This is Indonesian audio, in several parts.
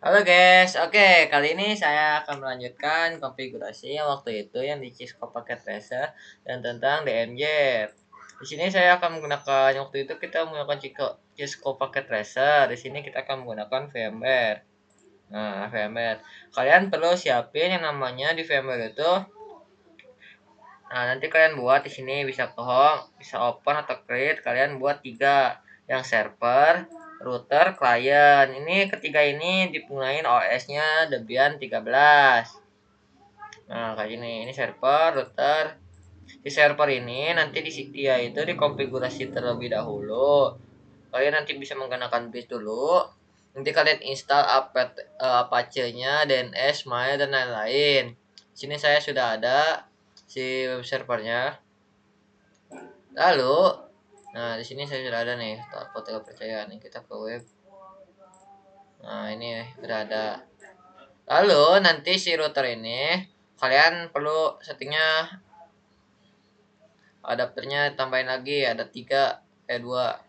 Halo guys, oke kali ini saya akan melanjutkan konfigurasi yang waktu itu yang di Cisco Packet Tracer dan tentang DMJ. Di sini saya akan menggunakan waktu itu kita menggunakan Cisco Packet Tracer. Di sini kita akan menggunakan VMware. Nah, VMware. Kalian perlu siapin yang namanya di VMware itu. Nah, nanti kalian buat di sini bisa ke home, bisa open atau create. Kalian buat tiga, yang server, router, klien. Ini ketiga ini dipunain OS-nya Debian 13. Nah, kayak gini. Ini server, router. Di server ini nanti dia itu dikonfigurasi terlebih dahulu. Kalian nanti bisa menggunakan base dulu. Nanti kalian install Apache-nya, DNS, Mail, dan lain-lain. Sini saya sudah ada si web servernya. Lalu, nah di sini saya sudah ada nih foto kepercayaan nih. Kita ke web. Nah ini sudah ada. Lalu nanti si router ini kalian perlu settingnya adapternya tambahin lagi ada dua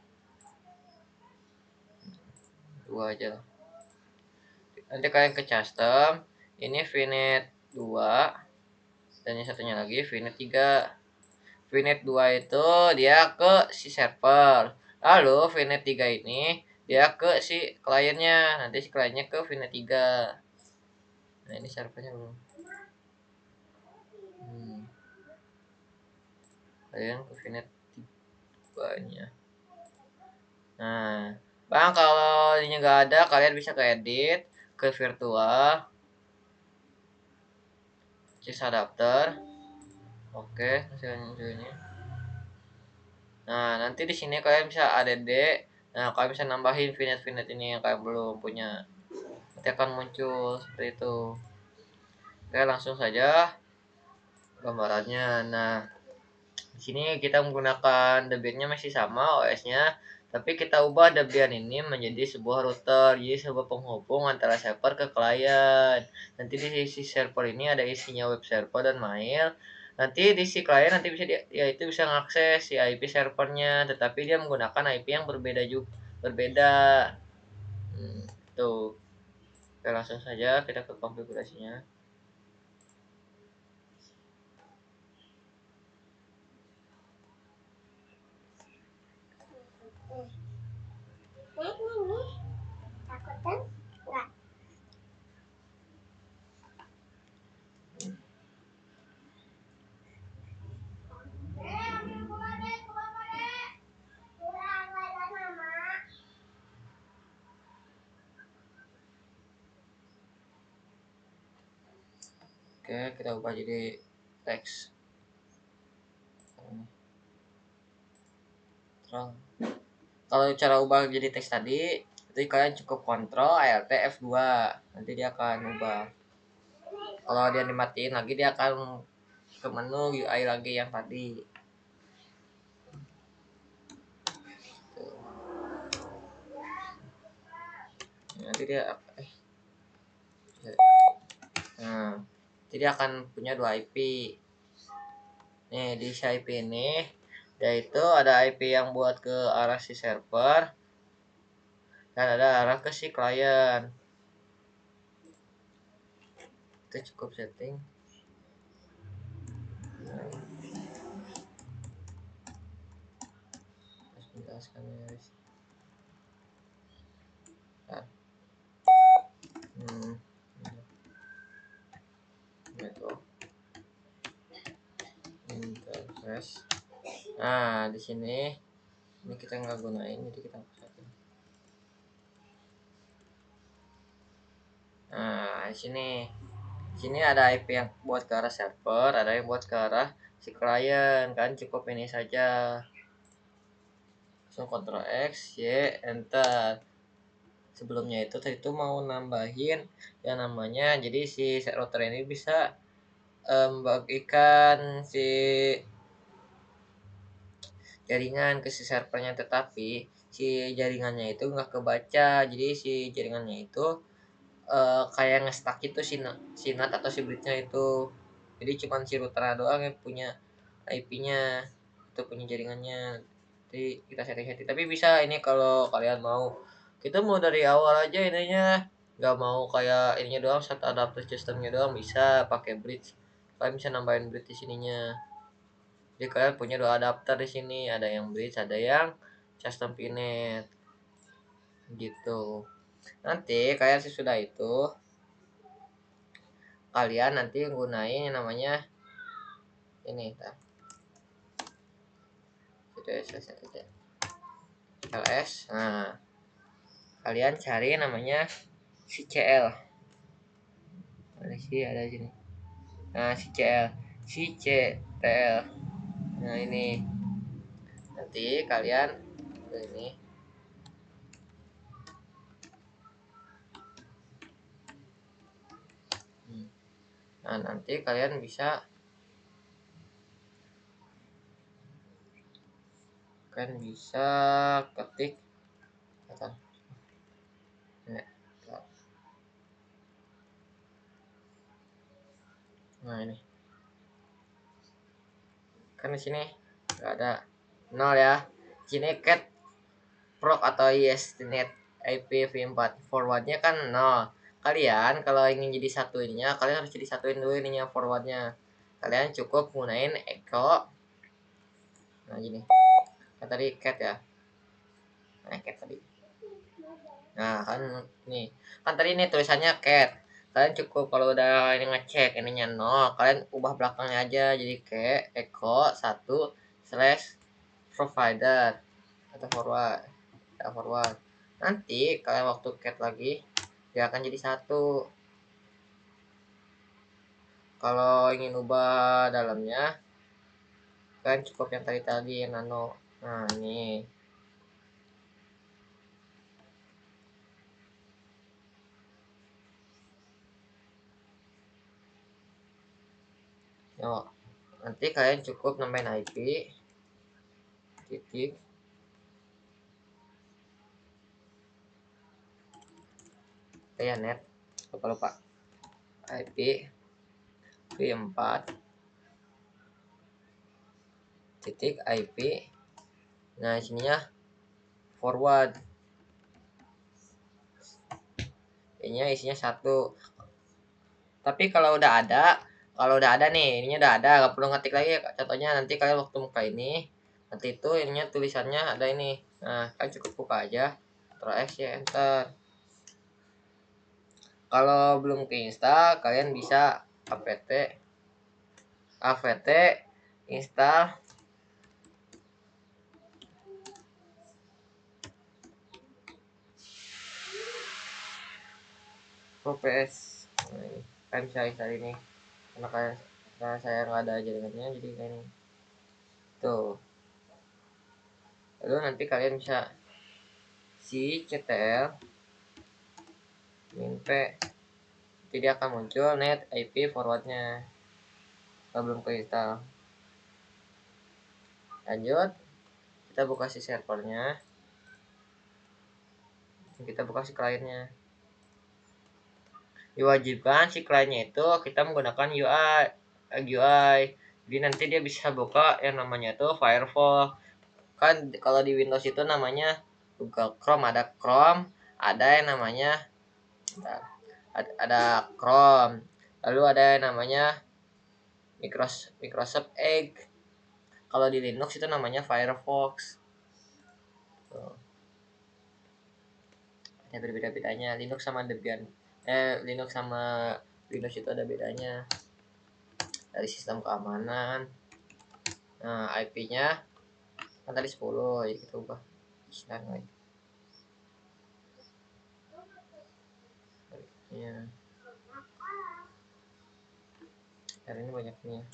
dua aja lah. Nanti kalian ke custom. Ini VNet 2 dan yang satunya lagi VNet 3. VNet 2 itu dia ke si server. Lalu VNet 3 ini dia ke si kliennya. Nanti si kliennya ke VNet 3. Nah, ini servernya belum. Kalian ke VNet 3-nya. Nah, Bang kalau ini nggak ada, kalian bisa ke edit, ke virtual, cek adapter. Oke, hasilnya ini. Nah, nanti di sini kalian bisa add. Nah, kalian bisa nambahin VNet ini yang kalian belum punya. Nanti akan muncul seperti itu. Oke, langsung saja gambarannya. Nah, di sini kita menggunakan Debian-nya masih sama OS-nya, tapi kita ubah Debian ini menjadi sebuah router, jadi sebuah penghubung antara server ke klien. Nanti di sisi server ini ada isinya web server dan mail. Nanti di si klien nanti bisa yaitu bisa mengakses si IP servernya, tetapi dia menggunakan IP yang berbeda juga, berbeda. Tuh. Oke, langsung saja kita ke konfigurasinya. Oke, kita ubah jadi teks. Kalau cara ubah jadi teks tadi, itu kalian cukup kontrol Alt F2. Nanti dia akan ubah. Kalau dia dimatiin lagi dia akan ke menu UI lagi yang tadi. Nanti dia nah, jadi akan punya dua IP. Nih di si IP ini yaitu ada IP yang buat ke arah si server dan ada arah ke si klien. Kita cukup setting. Harus menjelaskan ya. Interface. Nah, di sini ini kita nggak gunain, jadi kita hapus. Nah, di sini ada IP yang buat ke arah server, ada yang buat ke arah si klien, kan cukup ini saja. Langsung Ctrl X, Y, Enter. Sebelumnya itu tadi itu mau nambahin yang namanya, jadi si router ini bisa membagikan si jaringan ke si servernya, tetapi si jaringannya itu nggak kebaca, jadi si jaringannya itu kayak nge-stuck itu si NAT atau si bridge-nya itu. Jadi cuman si router doang yang punya IP-nya, itu punya jaringannya. Jadi kita setting-setting. Tapi bisa ini kalau kalian mau. Kita mau dari awal aja ininya. nggak mau kayak ininya doang, satu adapter sistemnya doang, bisa pakai bridge. Kalian bisa nambahin bridge di sininya. Jadi kalian punya dua adapter di sini, ada yang bridge, ada yang custom pinet gitu. Nanti kalian sesudah itu kalian nanti gunain yang namanya ini ls. Nah, kalian cari namanya CCL. Ada sih, ada sini. Nah, CCTL. Nah, ini nanti kalian ini. Nah, nanti kalian bisa ketik nah ini kan di sini nggak ada nol ya. Sini cat proc atau ESNet IPv4 forwardnya kan nol. Kalian kalau ingin jadi satuinnya, kalian harus jadi satuin dulu ininya forwardnya. Kalian cukup gunain echo. Nah gini kan tadi cat ya, nah cat tadi. Nah kan nih, kan tadi ini tulisannya cat. Kalian cukup kalau udah ini ngecek ininya nol, kalian ubah belakangnya aja jadi kayak echo 1/provider atau forward. Ya, forward. Nanti kalian waktu cat lagi dia akan jadi satu. Kalau ingin ubah dalamnya kalian cukup yang tadi yang nano. Nah ini yo, nanti kalian cukup nambahin IP titik ya net, lupa IP v4 titik IP. Nah sininya forward, ini isinya satu. Tapi kalau udah ada nih, ininya udah ada, nggak perlu ngetik lagi. Contohnya nanti kalian waktu buka ini, nanti itu ininya tulisannya ada ini. Nah, kalian cukup buka aja, Ctrl X ya, enter. Kalau belum keinstal, kalian bisa apt install VPS. Nah, ini kalian bisa install ini karena saya nggak ada jaringannya, jadi kayak ini tuh. Lalu nanti kalian bisa ctl min p, jadi akan muncul net IP forwardnya kalau belum keinstal. Lanjut, kita buka si servernya, kita buka si kliennya. Diwajibkan si kliennya itu kita menggunakan UI. Jadi nanti dia bisa buka yang namanya tuh Firefox. Kan kalau di Windows itu namanya Google Chrome, ada yang namanya ada Chrome, lalu ada yang namanya Microsoft Edge. Kalau di Linux itu namanya Firefox. Tuh. Ada berbeda-bedanya Linux sama Debian. Linux sama Windows itu ada bedanya dari sistem keamanan. Nah, IP-nya kan tadi 10, ya kita ubah sekarang lagi. Ya. Hari ini banyak nih.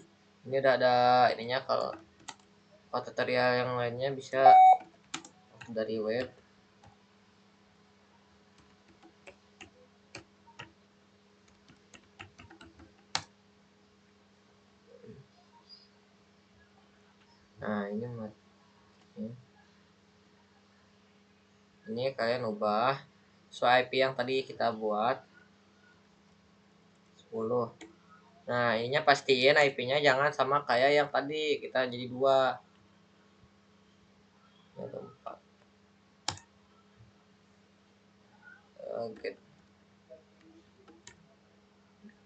Ini udah ada ininya. Kalau tutorial yang lainnya bisa dari web. Nah, ini kalian ubah IP yang tadi kita buat 10. Nah, ininya pastiin IP-nya jangan sama kayak yang tadi, kita jadi 2. Ya, 4. Oke.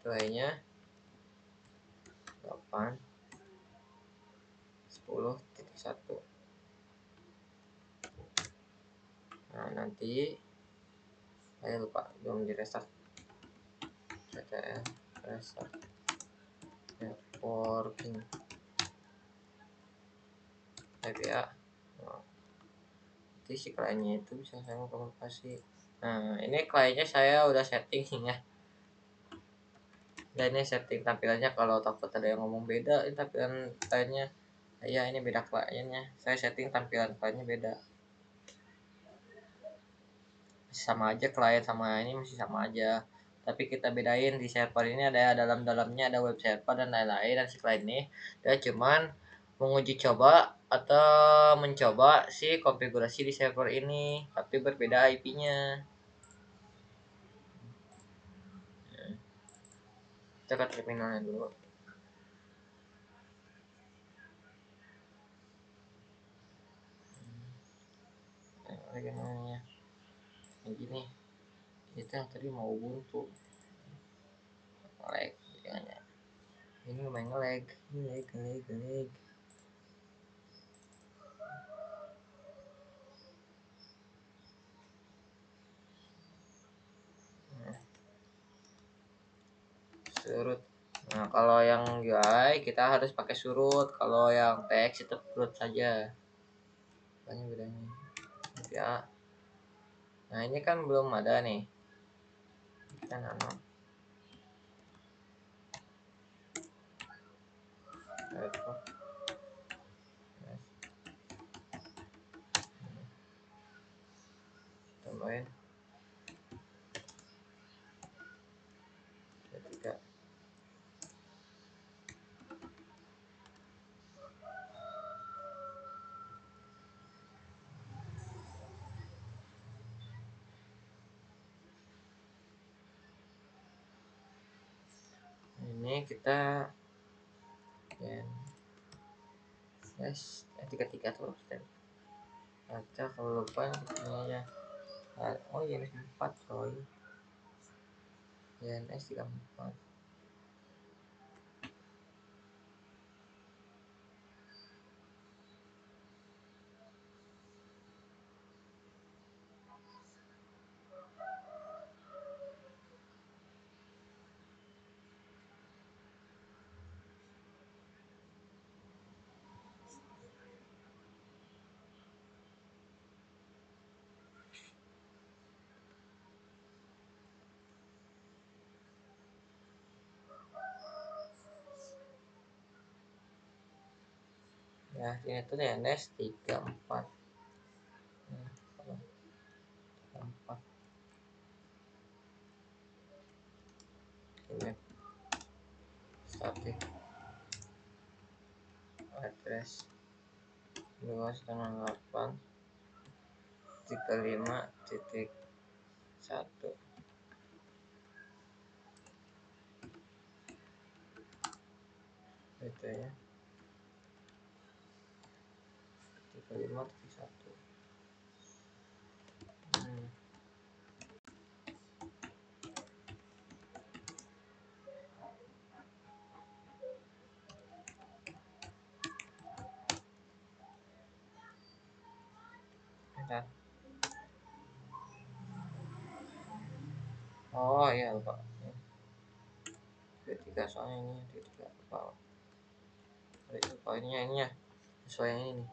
Nilainya 8.10.1. Nah, nanti saya lupa belum di restart. CTL restart networking ya. Nah, nanti si kliennya itu bisa saya komunikasi. Nah, ini kliennya saya udah setting ya. Dan ini setting tampilannya, kalau takut ada yang ngomong beda ini tampilan kliennya. Ya, ini beda kliennya. Saya setting tampilan kliennya beda. Sama aja, klien sama ini masih sama aja. Tapi kita bedain, di server ini ada dalamnya ada web server dan lain-lain, dan si klien ini dia cuman menguji coba atau mencoba si konfigurasi di server ini, tapi berbeda IP-nya. Kita ke terminalnya dulu. Bagaimana yang gini, itu yang tadi mau Ubuntu lag ya. Ini lumayan nge-lag, ini lag. Nah, surut. Nah, kalau yang UI kita harus pakai surut, kalau yang teks itu surut saja. Banyak bedanya. Ya. Nah, ini kan belum ada nih. Kita nano. Tambahin ketiga. Ini kita ya flash tiga terus dan baca, kalau lupa ini aja. Oh iya, ini 4 coy. YNS 34. Ya, ini tuh YNS 34. Nah, 4 ini static address 2,8.35.1 itu ya, 35.1. Bentar. Oh iya, lupa. Tiga soalnya ini tiga lupa. Oh, ininya sesuai ini.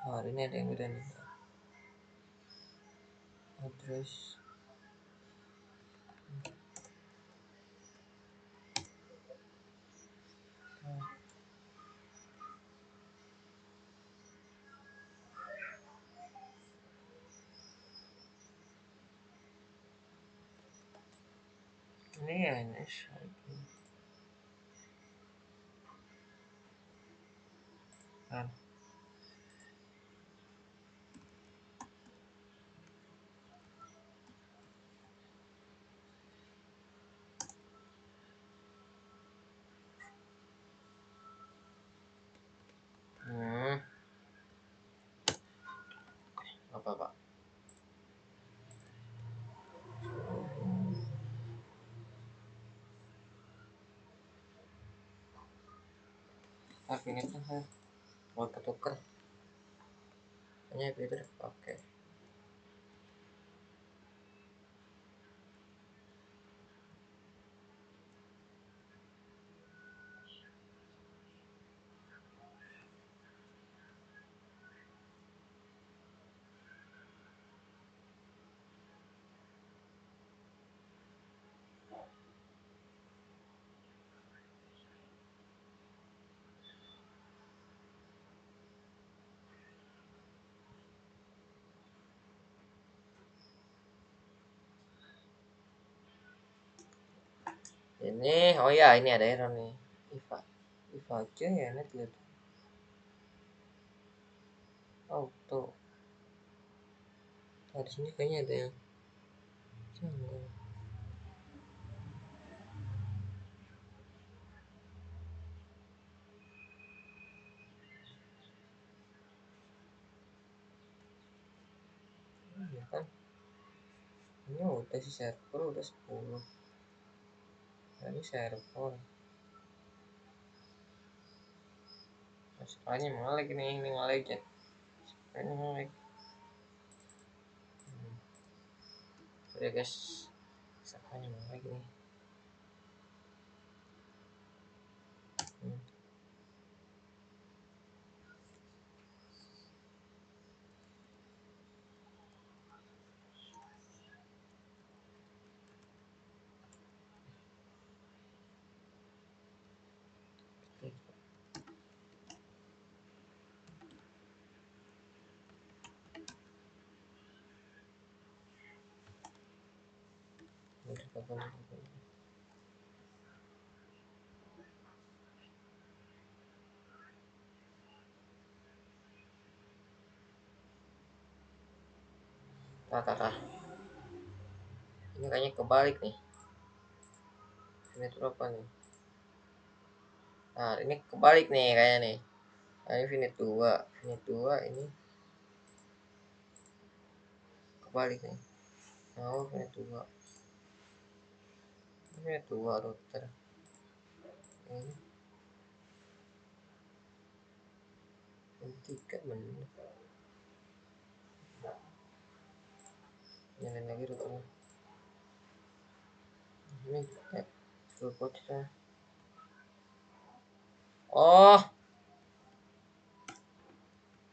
Oh, hari ini ada yang beda nih. Address ini ya, ini kan ini tuh mau ketuker hanya itu. Oke. Ini oh ya, ini ada error nih. Iva aja ya net lihat. Auto. Di sini kayaknya ada yang janggal. Ya kan? Ini udah sih server udah 10. Nah, ini server. Masalahnya nge-lag ini nge-lag ya. Ini nge-lag. Udah guys. Masalahnya nge-lag nih. Tah. Ini kayaknya kebalik nih. Ini tuh apa nih? Nah, ini kebalik nih kayaknya nih. Nah, ini Finite 2. Finite 2 ini kebalik nih. Oh, Finite 2. Finite 2 router. Ini 3 bener. Nyalain lagi routernya. Ini full boxnya. Oh,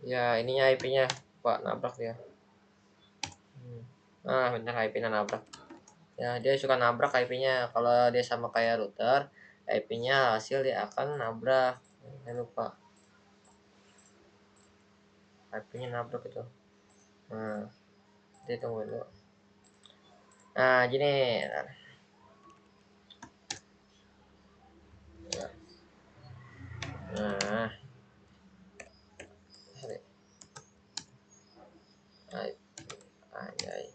ya ininya IP-nya Pak nabrak dia. Nah, bener IP-nya nabrak. Ya, dia suka nabrak IP-nya. Kalau dia sama kayak router, IP-nya hasil dia akan nabrak. Jangan lupa. IP-nya nabrak itu. Nah, dia tunggu dulu. Nah, gini. Nah, anjay.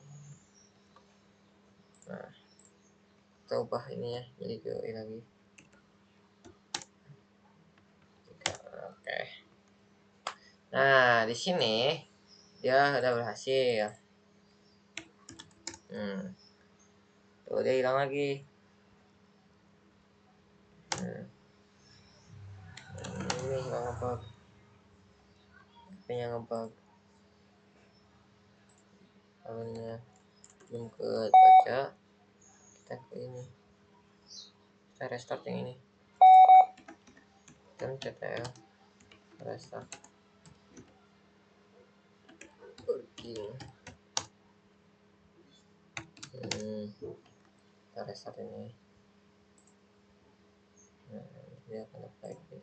Nah, kita ubah ini ya, jadi ke ini lagi. Oke. Nah, di sini dia udah berhasil. Tuh dia hilang lagi. Ini hilang ngebug. HP-nya ngebug. Awalnya belum ke baca. Kita ke ini. Kita restart yang ini. Dan CTL restart. Working. Kita restart ini. Nah, dia akan apply ini.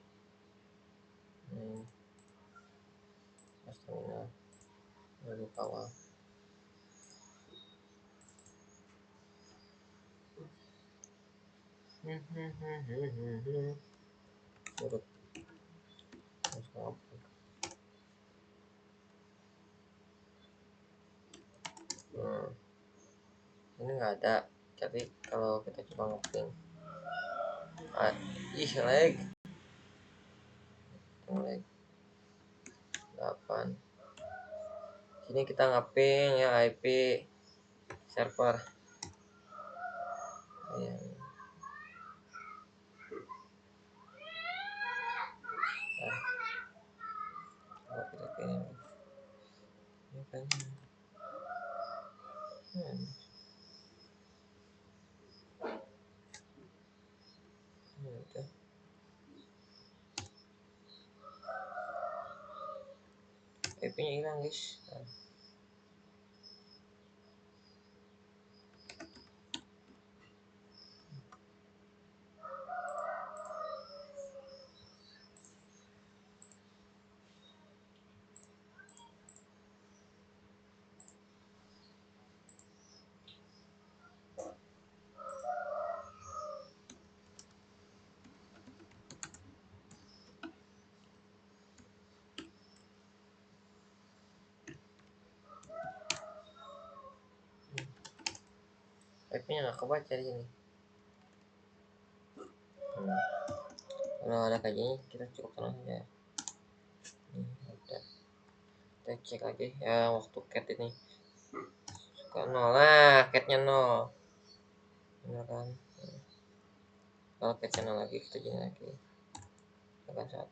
Terminal lalu kawal. Turut. Ini nggak ada, tapi kalau kita coba ngeping, lag 8. Sini kita ngeping ya IP server ya. Coba kita kirim. Ini kan. Udah. IP-nya hilang guys. IP-nya nggak kebaca di sini. Kalau ada kayak gini kita cukup tenang aja. Udah. Kita cek lagi ya waktu cat ini. Suka nol lah, catnya nol. Bener kan? Kalau catnya nol lagi kita jadi lagi. Tekan 1.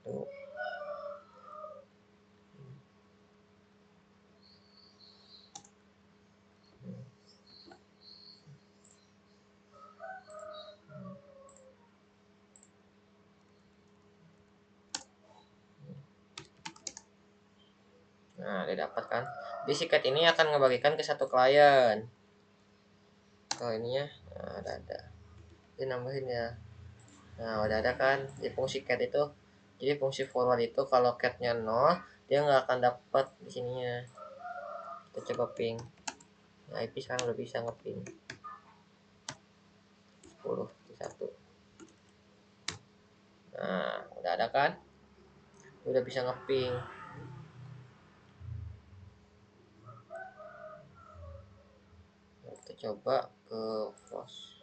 Nah, dia dapat kan. Di sikat ini akan ngebagikan ke satu klien. Kalau ininya, nah, ada. Dia nambahin ya. Nah, udah ada kan. Di fungsi cat itu. Jadi fungsi forward itu kalau catnya 0, dia nggak akan dapat di sininya. Kita coba ping. Nah, IP sekarang udah bisa ngeping. 10 1. Nah, udah ada kan? Udah bisa ngeping. Nah, kita coba ke flash.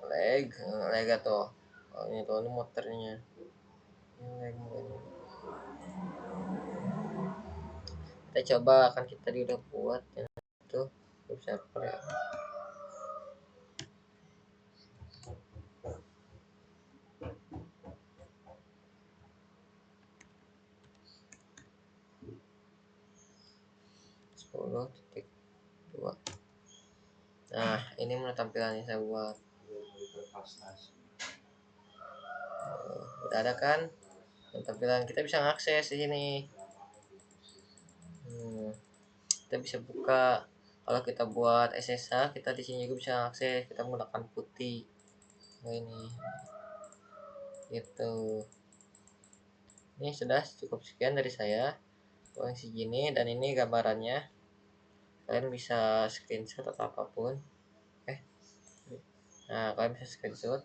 Leg atau ini tuh ini motornya. Ini leg. Kita coba kan kita tadi udah buat yang itu web server ya. .10.2. Nah, ini mana tampilannya saya buat. Udah ada kan? Dan tampilan kita bisa ngakses di sini. Kita bisa buka. Kalau kita buat SSH, kita di sini juga bisa akses. Kita menggunakan putih. Nah, ini. Gitu. Ini sudah cukup sekian dari saya. Kurang segini dan ini gambarannya. Kalian bisa screenshot atau apapun. Nah, kalian bisa screenshot.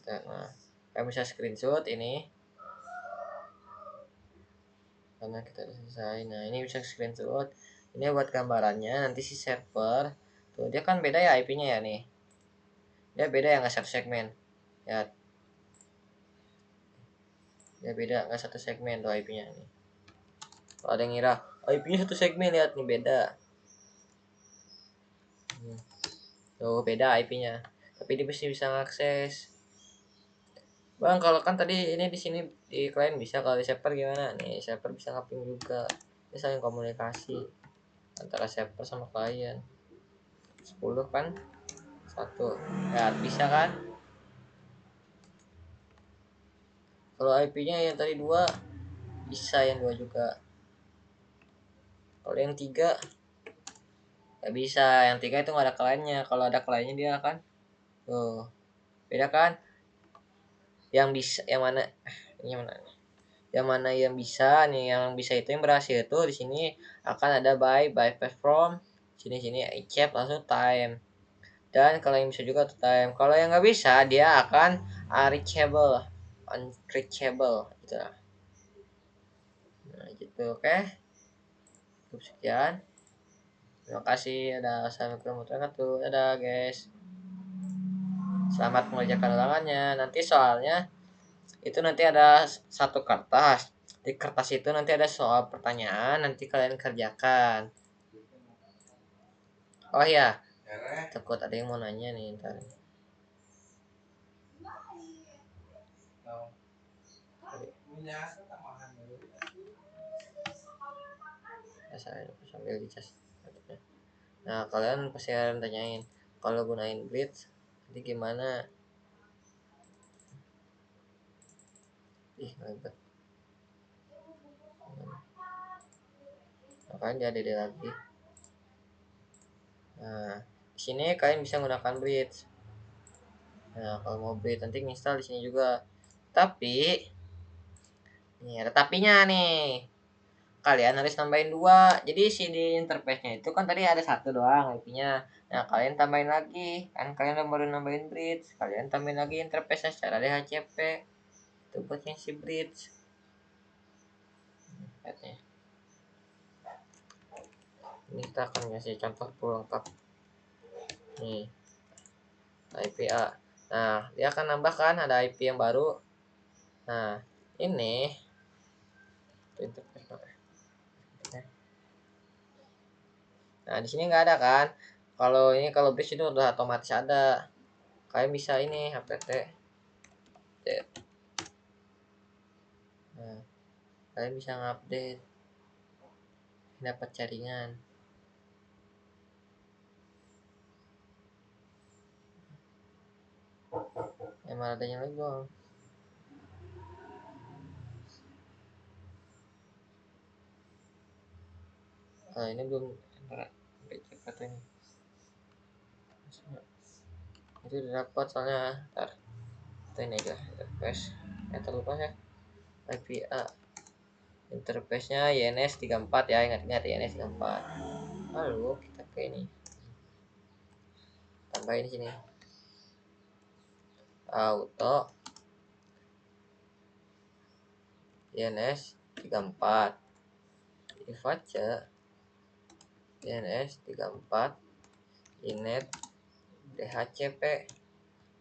Nah, kalian bisa screenshot ini. Karena kita udah selesai. Nah, ini bisa screenshot. Ini buat gambarannya. Nanti si server tuh dia kan beda ya IP-nya ya nih. Dia beda ya nggak satu segmen. Ya. Dia beda nggak satu segmen tuh IP-nya nih. Kalau ada yang ngira IP-nya satu segmen, lihat nih beda. Tuh beda IP-nya. Tapi dia masih bisa ngakses. Bang, kalau kan tadi ini di sini di klien bisa, kalau di server gimana? Nih, server bisa ngaping juga. Ini saling komunikasi antara server sama klien. 10 kan? 1. Ya, bisa kan? Kalau IP-nya yang tadi 2 bisa yang 2 juga. Kalau yang 3 ya bisa, yang 3 itu nggak ada kliennya. Kalau ada kliennya dia akan tuh. Beda kan? Yang bisa yang mana? Ini mana? Yang mana yang bisa nih, yang bisa itu yang berhasil itu di sini akan ada by perform sini accept langsung time, dan kalau yang bisa juga time. Kalau yang nggak bisa dia akan unreachable gitu lah. Nah gitu, oke. Cukup sekian, terima kasih. Assalamualaikum warahmatullahi wabarakatuh. Dadah guys, selamat mengerjakan ulangannya. Nanti soalnya itu nanti ada satu kertas. Di kertas itu nanti ada soal pertanyaan, nanti kalian kerjakan. Oh ya, takut ada yang mau nanya nih ntar. Ya, saya sambil dicas. Nah, kalian pasti akan tanyain, kalau gunain bridge jadi gimana? Ih, ribet. Makanya dia lagi. Nah, di sini kalian bisa menggunakan bridge. Nah, kalau mau bridge nanti install di sini juga. Tapi ini ada tapinya nih. Kalian harus tambahin dua. Jadi si di interface-nya itu kan tadi ada satu doang IP-nya. Nah, kalian tambahin lagi. Kan kalian udah baru nambahin bridge. Kalian tambahin lagi interface-nya secara DHCP. Itu buat yang si bridge. Lihatnya. Ini kita akan ngasih contoh lengkap. Nih, IPA. Nah, dia akan nambahkan ada IP yang baru. Nah, ini interface. Nah, di sini nggak ada kan? Kalau bridge itu udah otomatis ada. Kalian bisa ini hpt. Nah, kalian bisa ngupdate, dapat jaringan. Emang adanya lagi dong. Nah, ini belum cek katanya. Itu udah dapat soalnya. Ntar kita ini aja interface. Terlupa ya. IPA. Interface-nya YNS 34 ya, ingat-ingat YNS 34. Lalu kita ke ini. Tambahin di sini. Auto YNS 34. Dibaca YNS 34 inet DHCP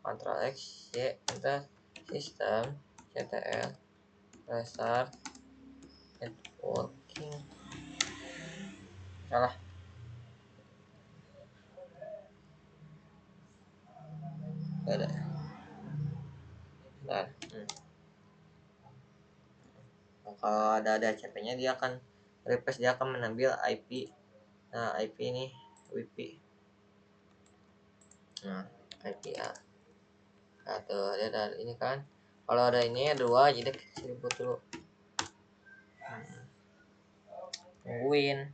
Ctrl X Y enter sistem CTL restart networking. Salah. Gak ada. Nah, Nah, kalau ada DHCP-nya dia akan request, dia akan mengambil IP. Nah, IP ini WP. Nah, IPA. Atau ada ini kan. Kalau ada ini dua, jadi kita ribut dulu. Tungguin.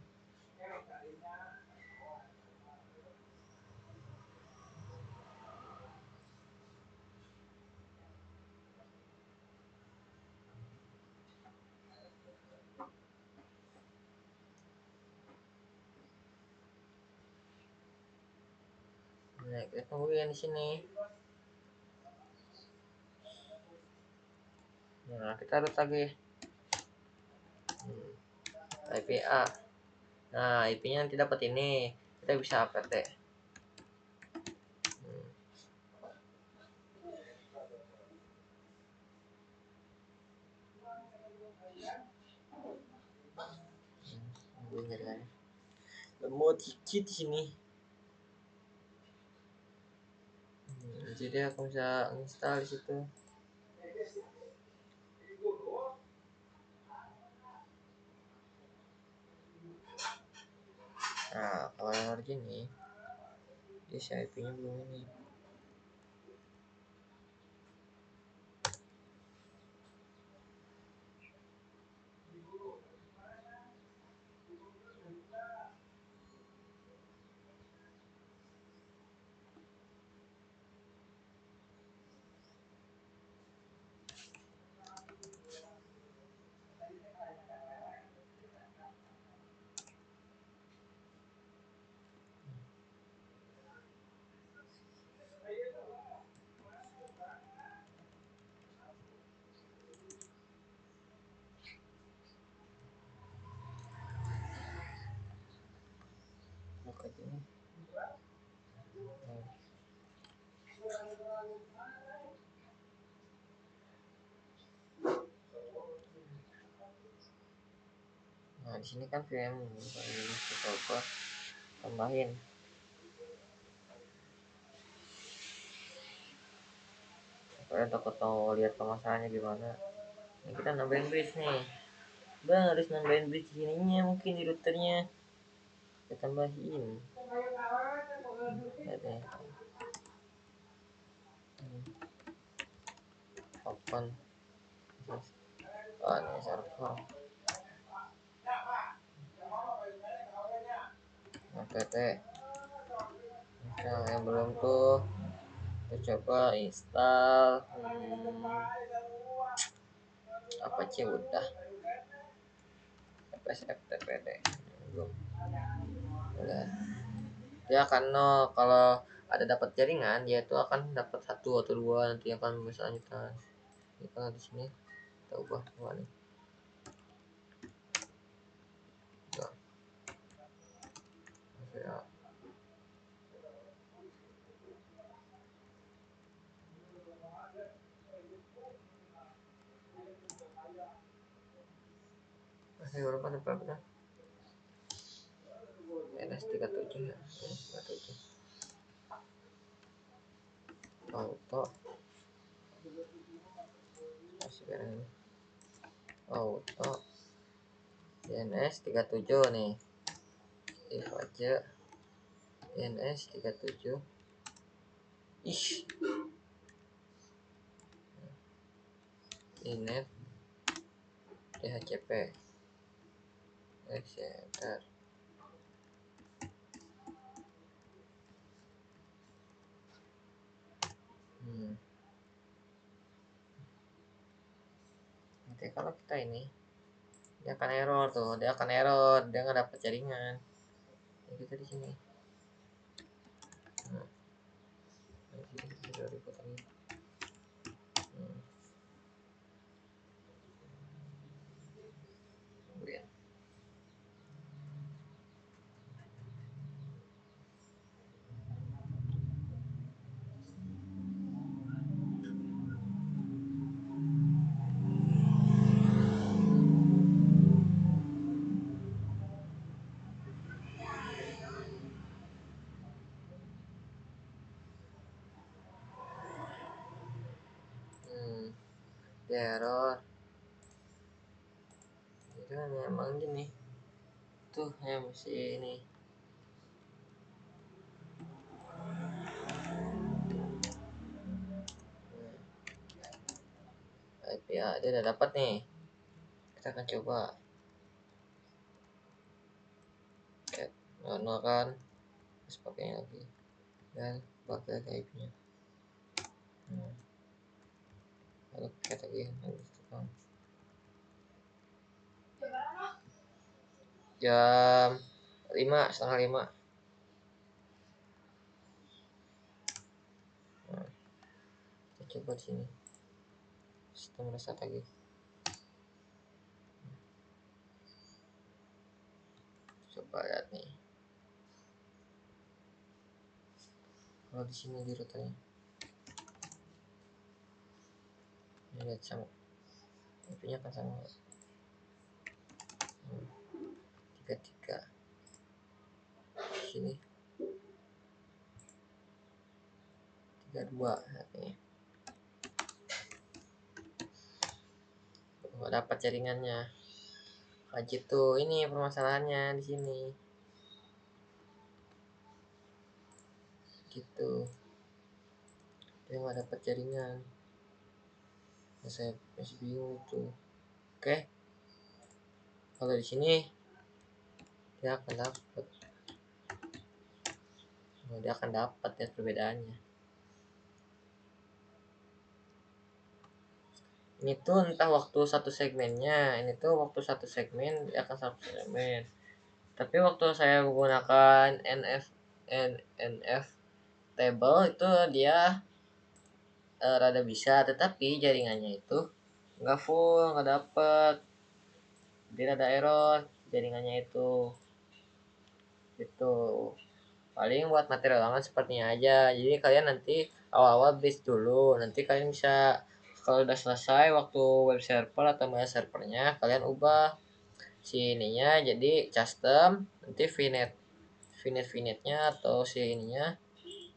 Nah, kita tungguin di sini. Nah, kita harus lagi IPA. Nah, IP-nya nanti dapat ini. Kita bisa apt. Mau dikit sini. Jadi aku bisa install di situ. Nah, kalau yang gini, dia si IP-nya belum ini. Oke, ini. Nah, di sini kan VM ini kita tambahin. Kalian takut mau lihat pemasarannya gimana. Nah, kita nambahin bridge nih. Bang harus nambahin bridge ininya mungkin di routernya. Kita tambahin. Lihat nih. Open. Oh, ini server. OTT. Nah, yang belum tuh kita coba install apa sih udah FTPD belum udah dia akan nol kalau ada dapat jaringan dia itu akan dapat satu atau dua nanti akan misalnya kita kalau di sini kita ubah dua nih tuh, ya. Masih berapa nih berapa NS37 ya NS37 auto masih barang ini auto NS37 nih if aja NS37 ish inet DHCP Center nanti kalau kita ini dia akan error tuh dia nggak dapat jaringan ya, kita di sini nah, di sini kita ribut lagi kemudian dia error itu kan emang gini tuh ya mesti ini IP ya dia udah dapat nih kita akan coba add manual kan terus pakai lagi dan pakai IP nya lalu pakai lagi jam 5 setengah 5 kita coba di sini sistem reset lagi coba lihat nih kalau di sini di routernya lihat sama IP nya kan sama 33 di sini 32 nih nggak dapat jaringannya wajib tuh ini permasalahannya di sini gitu dia nggak dapat jaringan ya, saya masih bingung tuh oke kalau di sini dia akan dapat ya perbedaannya ini tuh entah waktu satu segmennya ini tuh waktu satu segmen dia akan satu segmen tapi waktu saya menggunakan NF table itu dia rada bisa tetapi jaringannya itu nggak full nggak dapet dia ada error jaringannya itu gitu paling buat material banget sepertinya aja jadi kalian nanti awal-awal base dulu nanti kalian bisa kalau udah selesai waktu web server atau mail servernya kalian ubah si ininya jadi custom nanti VNet-nya atau si ininya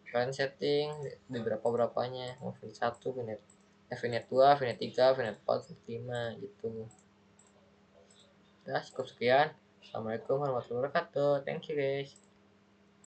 kalian setting di berapa berapanya mau VNet 1 VNet VNet 2, VNet 3, VNet 4, VNet 5 gitu. Nah, cukup sekian. Assalamualaikum warahmatullahi wabarakatuh. Thank you guys.